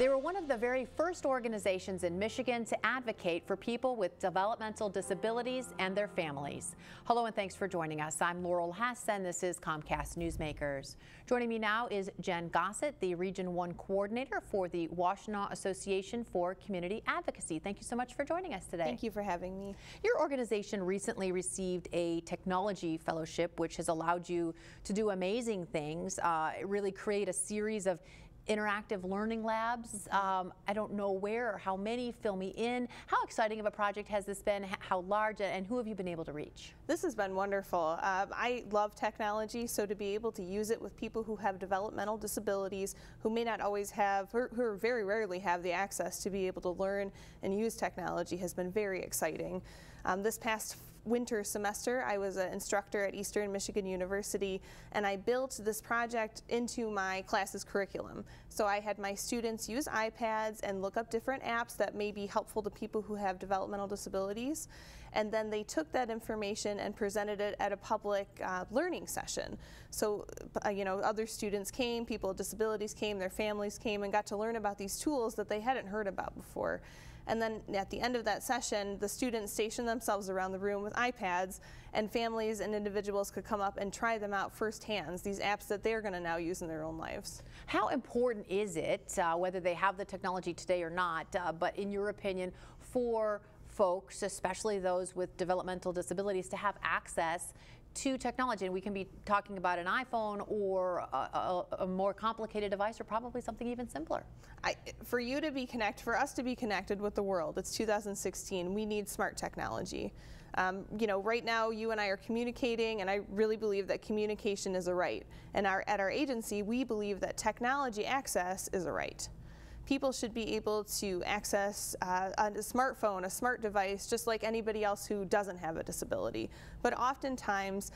They were one of the very first organizations in Michigan to advocate for people with developmental disabilities and their families. Hello and thanks for joining us. I'm Laurel Hess and this is Comcast Newsmakers. Joining me now is Jen Gossett, the Region 1 Coordinator for the Washtenaw Association for Community Advocacy. Thank you so much for joining us today. Thank you for having me. Your organization recently received a technology fellowship which has allowed you to do amazing things, really create a series of interactive learning labs. I don't know where or how many, fill me in. How exciting of a project has this been? How large, and who have you been able to reach? This has been wonderful. I love technology, so to be able to use it with people who have developmental disabilities, who may not always have, who very rarely have the access to be able to learn and use technology has been very exciting. This past winter semester, I was an instructor at Eastern Michigan University, and I built this project into my class's curriculum. So I had my students use iPads and look up different apps that may be helpful to people who have developmental disabilities, and then they took that information and presented it at a public learning session. So other students came, people with disabilities came, their families came, and got to learn about these tools that they hadn't heard about before. And then at the end of that session, the students stationed themselves around the room with iPads, and families and individuals could come up and try them out firsthand, these apps that they're going to now use in their own lives. How important is it, whether they have the technology today or not, but in your opinion, for folks, especially those with developmental disabilities, to have access to technology? And we can be talking about an iPhone or a more complicated device, or probably something even simpler. For us to be connected with the world, it's 2016, we need smart technology. Right now you and I are communicating, and I really believe that communication is a right. And at our agency, we believe that technology access is a right. People should be able to access a smartphone, a smart device, just like anybody else who doesn't have a disability. But oftentimes,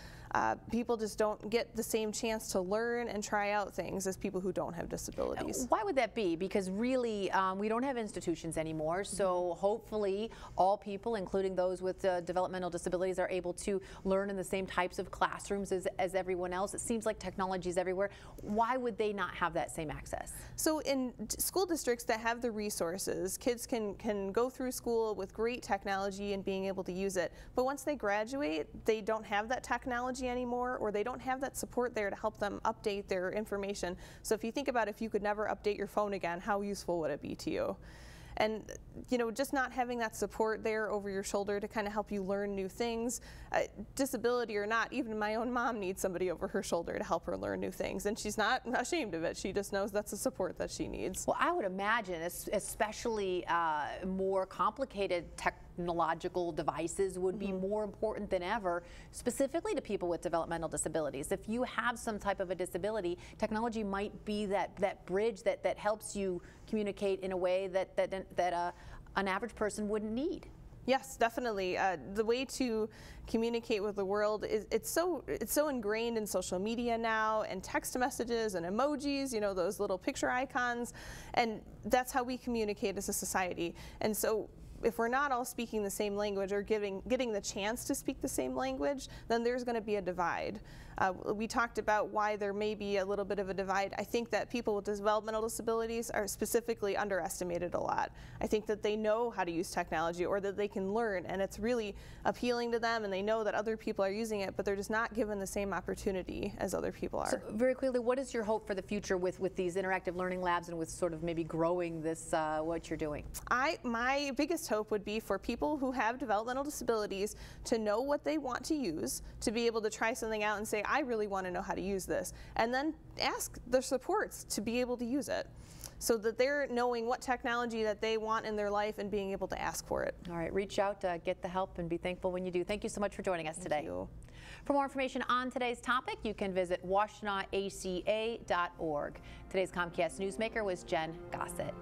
people just don't get the same chance to learn and try out things as people who don't have disabilities. Why would that be? Because really, we don't have institutions anymore, so hopefully all people, including those with developmental disabilities, are able to learn in the same types of classrooms as everyone else. It seems like technology is everywhere. Why would they not have that same access? So in school districts that have the resources, kids can go through school with great technology and being able to use it, but once they graduate, they don't have that technology anymore, or they don't have that support there to help them update their information. So if you think about if you could never update your phone again, how useful would it be to you? And just not having that support there over your shoulder to kind of help you learn new things, disability or not, even my own mom needs somebody over her shoulder to help her learn new things, and she's not ashamed of it. She just knows that's the support that she needs. Well, I would imagine, especially more complicated technological devices would be more important than ever, specifically to people with developmental disabilities. If you have some type of a disability, technology might be that bridge that helps you communicate in a way that an average person wouldn't need. Yes, definitely. The way to communicate with the world is it's so ingrained in social media now, and text messages and emojis, those little picture icons, and that's how we communicate as a society. And so if we're not all speaking the same language or getting the chance to speak the same language, then there's going to be a divide. We talked about why there may be a little bit of a divide. I think that people with developmental disabilities are specifically underestimated a lot. I think that they know how to use technology, or that they can learn, and it's really appealing to them, and they know that other people are using it, but they're just not given the same opportunity as other people are. So very clearly, what is your hope for the future with these interactive learning labs and with sort of maybe growing this, what you're doing? My biggest hope would be for people who have developmental disabilities to know what they want to use, to be able to try something out and say, I really want to know how to use this, and then ask their supports to be able to use it, so that they're knowing what technology that they want in their life and being able to ask for it. All right, reach out, get the help, and be thankful when you do. Thank you so much for joining us today. Thank you. For more information on today's topic, you can visit washtenawaca.org. Today's Comcast Newsmaker was Jen Gossett.